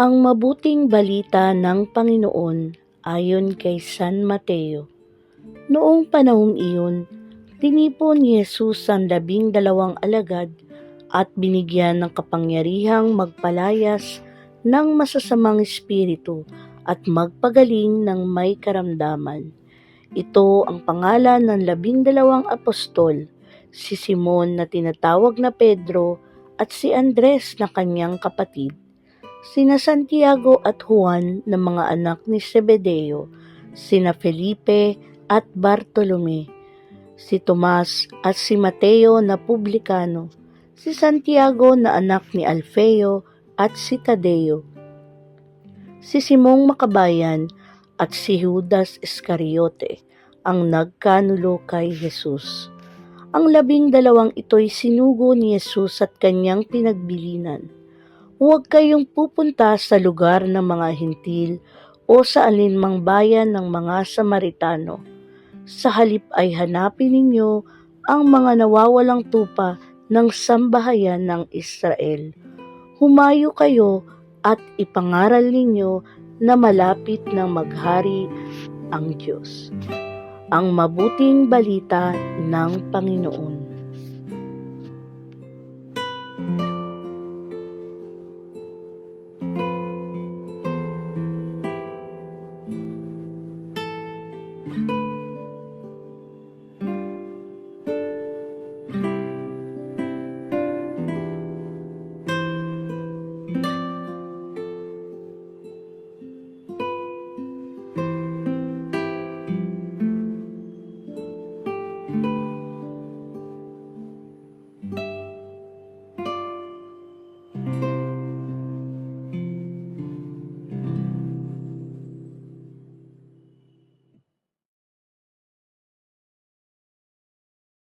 Ang mabuting balita ng Panginoon ayon kay San Mateo. Noong panahong iyon, tinipon ni Jesus ang 12 alagad at binigyan ng kapangyarihang magpalayas ng masasamang espiritu at magpagaling ng may karamdaman. Ito ang pangalan ng 12 apostol, si Simon na tinatawag na Pedro at si Andres na kanyang kapatid, sina Santiago at Juan na mga anak ni Zebedeo, sina Felipe at Bartolome, si Tomas at si Mateo na publikano, si Santiago na anak ni Alfeo at si Tadeo, si Simong Makabayan at si Judas Iscariote, ang nagkanulo kay Jesus. Ang 12 ito'y sinugo ni Jesus at kanyang pinagbilinan. Huwag kayong pupunta sa lugar ng mga hintil o sa alinmang bayan ng mga Samaritano. Sa halip ay hanapin ninyo ang mga nawawalang tupa ng sambahayan ng Israel. Humayo kayo at ipangaral ninyo na malapit ng maghari ang Diyos. Ang mabuting balita ng Panginoon.